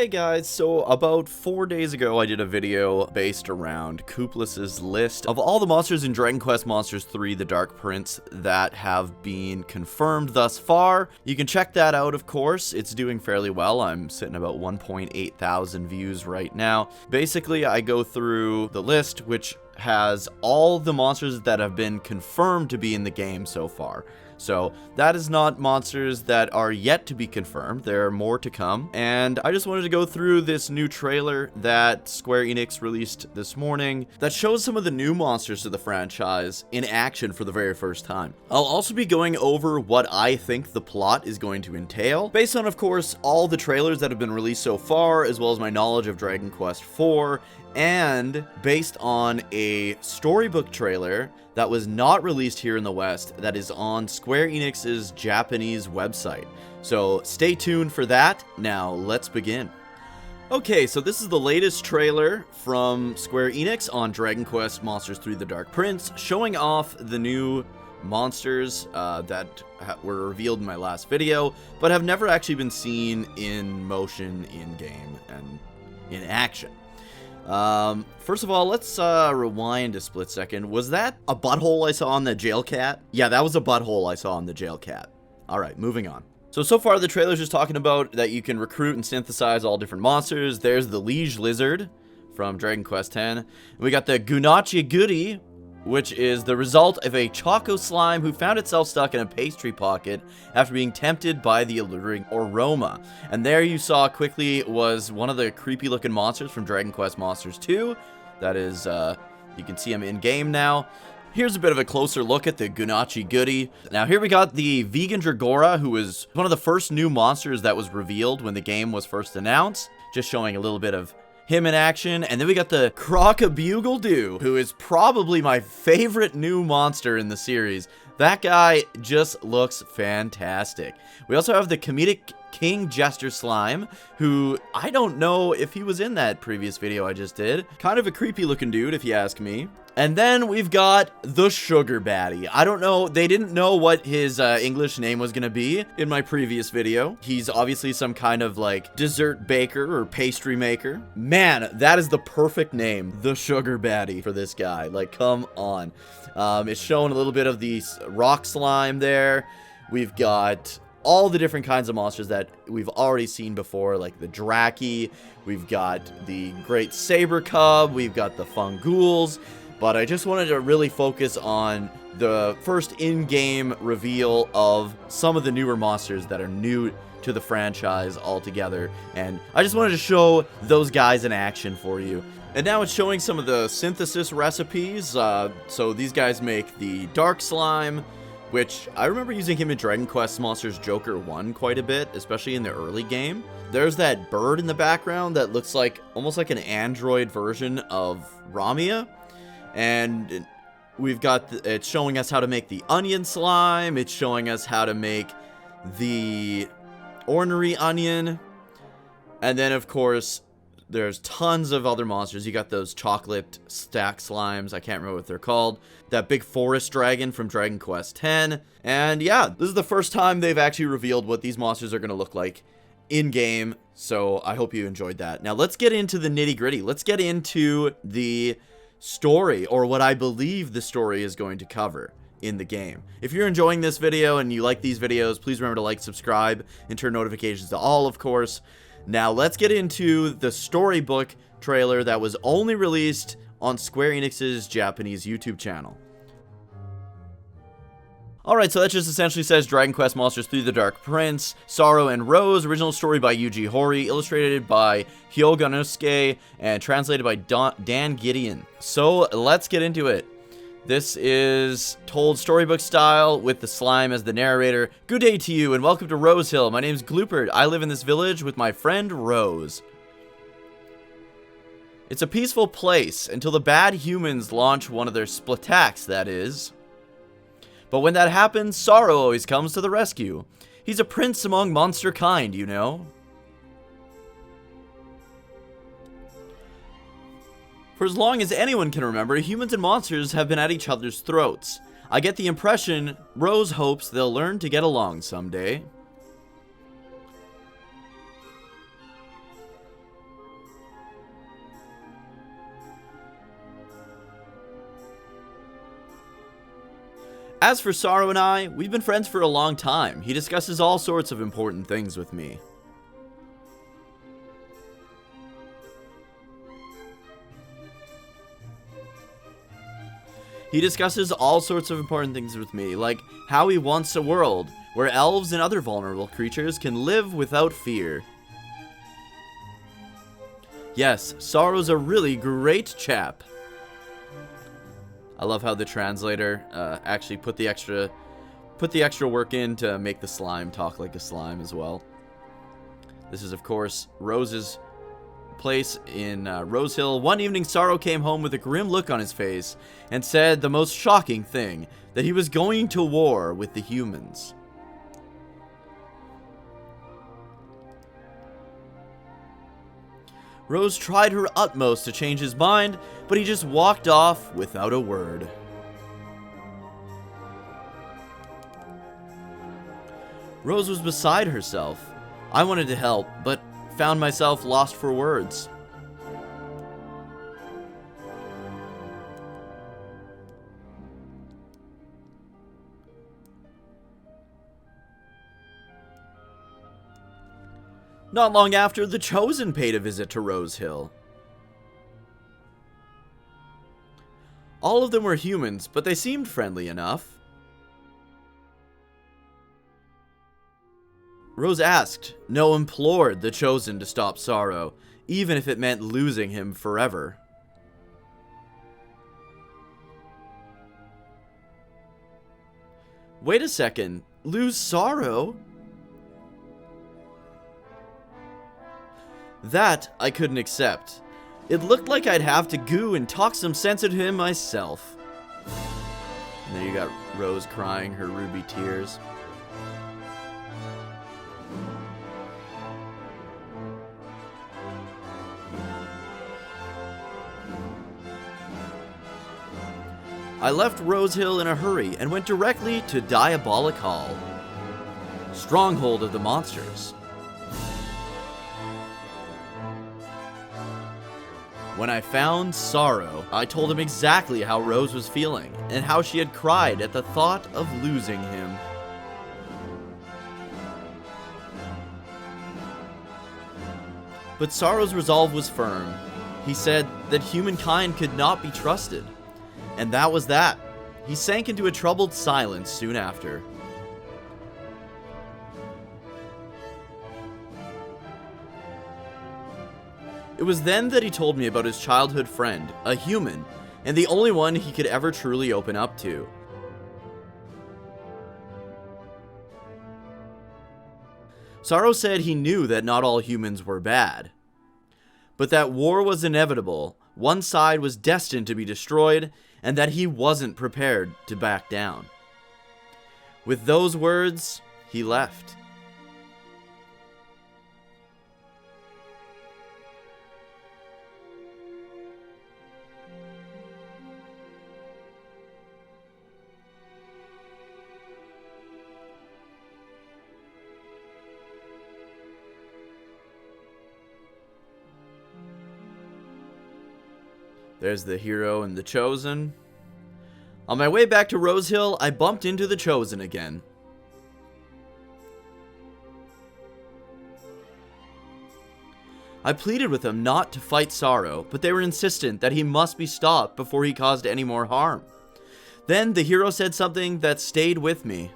Hey guys, so about 4 days ago I did a video based around Kooplis's list of all the monsters in Dragon Quest Monsters 3 The Dark Prince that have been confirmed thus far. You can check that out, of course. It's doing fairly well. I'm sitting about 1.8 thousand views right now. Basically, I go through the list, which has all the monsters that have been confirmed to be in the game so far. So that is not monsters that are yet to be confirmed. There are more to come. And I just wanted to go through this new trailer that Square Enix released this morning that shows some of the new monsters to the franchise in action for the very first time. I'll also be going over what I think the plot is going to entail, based on, of course, all the trailers that have been released so far, as well as my knowledge of Dragon Quest IV, and based on a storybook trailer that was not released here in the West that is on Square Enix's Japanese website. So stay tuned for that. Now let's begin. Okay, so this is the latest trailer from Square Enix on Dragon Quest Monsters 3 The Dark Prince, showing off the new monsters that were revealed in my last video, but have never actually been seen in motion, in-game, and in action. First of all, let's rewind a split second. Was that a butthole I saw on the jail cat? Yeah, that was a butthole I saw on the jail cat. Alright, moving on. So far the trailer's just talking about that you can recruit and synthesize all different monsters. There's the Liege Lizard from Dragon Quest X. We got the Gunachi Goody, which is the result of a Choco Slime who found itself stuck in a pastry pocket after being tempted by the alluring aroma. And there you saw quickly was one of the creepy looking monsters from Dragon Quest Monsters 2. That is, you can see him in game now. Here's a bit of a closer look at the Gunachi Goody. Now here we got the Vegan Dragora, who was one of the first new monsters that was revealed when the game was first announced. Just showing a little bit of him in action. And then we got the Crocobugle-Doo, who is probably my favorite new monster in the series. That guy just looks fantastic. We also have the Comedic King Jester Slime, who I don't know if he was in that previous video I just did. Kind of a creepy looking dude, if you ask me. And then we've got the Sugar Baddie. I don't know, they didn't know what his English name was gonna be in my previous video. He's obviously some kind of like dessert baker or pastry maker. Man, that is the perfect name, the Sugar Baddie, for this guy. Like, come on. It's showing a little bit of the rock slime there. We've got all the different kinds of monsters that we've already seen before, like the Draki. We've got the Great Saber Cub. We've got the Fungools. But I just wanted to really focus on the first in-game reveal of some of the newer monsters that are new to the franchise altogether. And I just wanted to show those guys in action for you. And now it's showing some of the synthesis recipes. So these guys make the Dark Slime, which I remember using him in Dragon Quest Monsters Joker 1 quite a bit, especially in the early game. There's that bird in the background that looks like almost like an android version of Ramia. And we've got, it's showing us how to make the onion slime. It's showing us how to make the ornery onion. And then, of course, there's tons of other monsters. You got those chocolate stack slimes. I can't remember what they're called. That big forest dragon from Dragon Quest X. And yeah, this is the first time they've actually revealed what these monsters are going to look like in-game. So I hope you enjoyed that. Now, let's get into the nitty-gritty. Let's get into the story, or what I believe the story is going to cover in the game. If you're enjoying this video and you like these videos, please remember to like, subscribe, and turn notifications to all, of course. Now let's get into the storybook trailer that was only released on Square Enix's Japanese YouTube channel. Alright, so that just essentially says Dragon Quest Monsters 3 The Dark Prince, Sorrow and Rose, original story by Yuji Horii, illustrated by Hyoganosuke, and translated by Dan Gideon. So, let's get into it. This is told storybook style with the slime as the narrator. Good day to you and welcome to Rose Hill. My name's Gloopert. I live in this village with my friend Rose. It's a peaceful place until the bad humans launch one of their splattacks, that is. But when that happens, Sorrow always comes to the rescue. He's a prince among monster kind, you know. For as long as anyone can remember, humans and monsters have been at each other's throats. I get the impression Rose hopes they'll learn to get along someday. As for Sorrow and I, we've been friends for a long time. He discusses all sorts of important things with me. He discusses all sorts of important things with me, like how he wants a world where elves and other vulnerable creatures can live without fear. Yes, Sorrow's a really great chap. I love how the translator actually put the extra work in to make the slime talk like a slime as well. This is, of course, Rose's place in Rose Hill. One evening, Sorrow came home with a grim look on his face and said the most shocking thing, that he was going to war with the humans. Rose tried her utmost to change his mind, but he just walked off without a word. Rose was beside herself. I wanted to help, but found myself lost for words. Not long after, the Chosen paid a visit to Rose Hill. All of them were humans, but they seemed friendly enough. Rose asked, no, implored the Chosen to stop Sorrow, even if it meant losing him forever. Wait a second, lose Sorrow? That I couldn't accept. It looked like I'd have to go and talk some sense into him myself. And there you got Rose crying her ruby tears. I left Rose Hill in a hurry and went directly to Diabolic Hall, stronghold of the monsters. When I found Sorrow, I told him exactly how Rose was feeling and how she had cried at the thought of losing him. But Sorrow's resolve was firm. He said that humankind could not be trusted. And that was that. He sank into a troubled silence soon after. It was then that he told me about his childhood friend, a human, and the only one he could ever truly open up to. Sorrow said he knew that not all humans were bad, but that war was inevitable, one side was destined to be destroyed, and that he wasn't prepared to back down. With those words, he left. There's the hero and the Chosen. On my way back to Rose Hill, I bumped into the Chosen again. I pleaded with them not to fight Sorrow, but they were insistent that he must be stopped before he caused any more harm. Then the hero said something that stayed with me.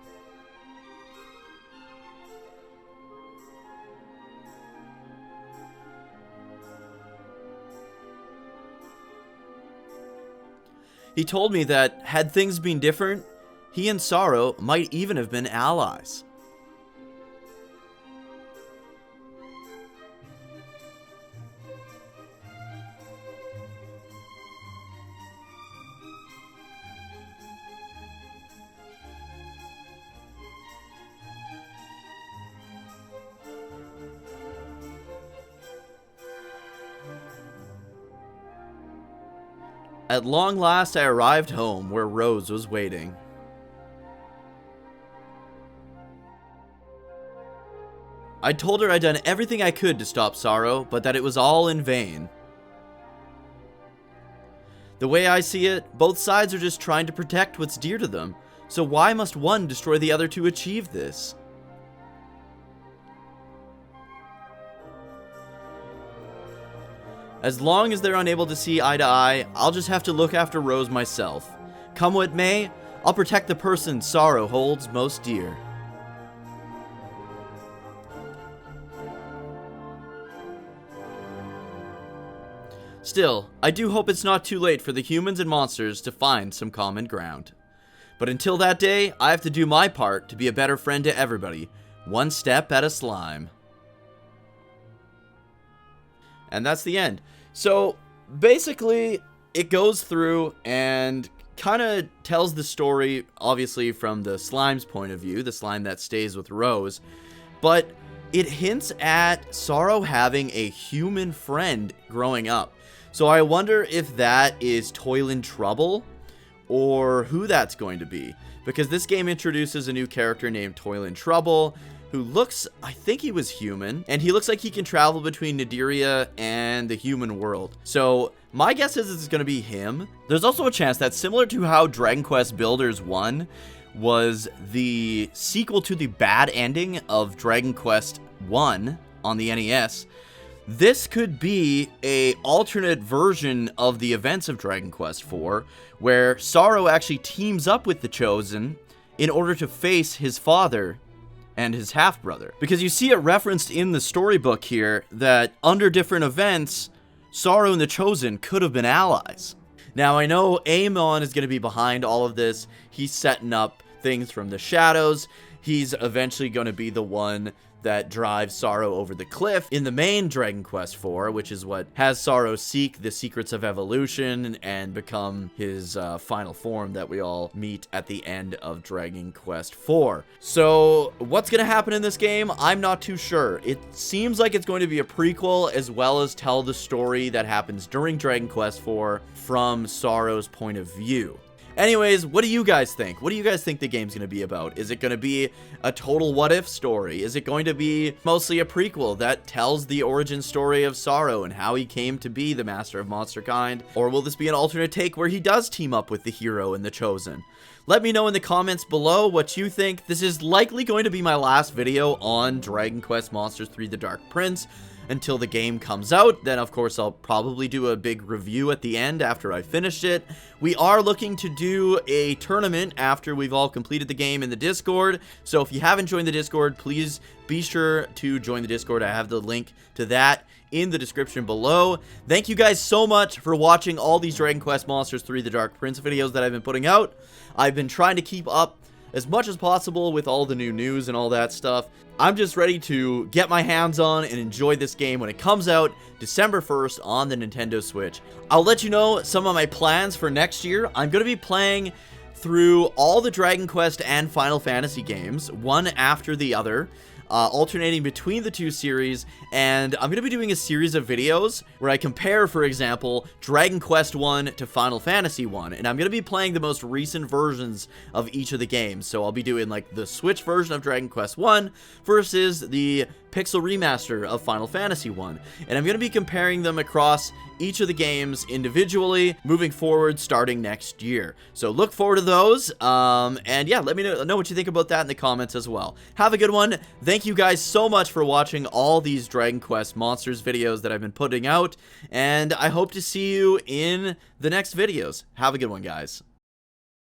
He told me that, had things been different, he and Sorrow might even have been allies. At long last, I arrived home where Rose was waiting. I told her I'd done everything I could to stop Sorrow, but that it was all in vain. The way I see it, both sides are just trying to protect what's dear to them, So why must one destroy the other to achieve this? As long as they're unable to see eye to eye, I'll just have to look after Rose myself. Come what may, I'll protect the person sorrow holds most dear. Still, I do hope it's not too late for the humans and monsters to find some common ground. But until that day, I have to do my part to be a better friend to everybody, one step at a slime. And that's the end. So, basically, it goes through and kind of tells the story, obviously, from the slime's point of view, the slime that stays with Rose, but it hints at Sorrow having a human friend growing up. So I wonder if that is Toilin Trouble, or who that's going to be. Because this game introduces a new character named Toilin Trouble, who looks, I think he was human, and he looks like he can travel between Nadiria and the human world. So my guess is it's going to be him. There's also a chance that, similar to how Dragon Quest Builders 1 was the sequel to the bad ending of Dragon Quest 1 on the NES, this could be a alternate version of the events of Dragon Quest IV, where Sorrow actually teams up with the Chosen in order to face his father and his half-brother. Because you see it referenced in the storybook here that under different events, Sorrow and the Chosen could have been allies. Now, I know Amon is going to be behind all of this. He's setting up things from the shadows. He's eventually going to be the one that drives Sorrow over the cliff in the main Dragon Quest IV, which is what has Sorrow seek the secrets of evolution and become his final form that we all meet at the end of Dragon Quest IV. So what's going to happen in this game? I'm not too sure. It seems like it's going to be a prequel as well as tell the story that happens during Dragon Quest IV from Sorrow's point of view. Anyways, what do you guys think? What do you guys think the game's going to be about? Is it going to be a total what-if story? Is it going to be mostly a prequel that tells the origin story of Sorrow and how he came to be the Master of Monsterkind? Or will this be an alternate take where he does team up with the hero and the Chosen? Let me know in the comments below what you think. This is likely going to be my last video on Dragon Quest Monsters 3 The Dark Prince until the game comes out. Then of course I'll probably do a big review at the end after I finish it. We are looking to do a tournament after we've all completed the game in the Discord, so if you haven't joined the Discord, please be sure to join the Discord. I have the link to that in the description below. Thank you guys so much for watching all these Dragon Quest Monsters 3 The Dark Prince videos that I've been putting out. I've been trying to keep up as much as possible with all the new news and all that stuff. I'm just ready to get my hands on and enjoy this game when it comes out December 1st on the Nintendo Switch. I'll let you know some of my plans for next year. I'm going to be playing through all the Dragon Quest and Final Fantasy games, one after the other, alternating between the two series, and I'm going to be doing a series of videos where I compare, for example, Dragon Quest 1 to Final Fantasy 1, and I'm going to be playing the most recent versions of each of the games. So I'll be doing like the Switch version of Dragon Quest 1 versus the Pixel Remaster of Final Fantasy 1, and I'm going to be comparing them across each of the games individually moving forward starting next year. So look forward to those, and yeah, let me know what you think about that in the comments as well. Have a good one. Thank you guys so much for watching all these Dragon Quest Monsters videos that I've been putting out, and I hope to see you in the next videos. Have a good one, guys.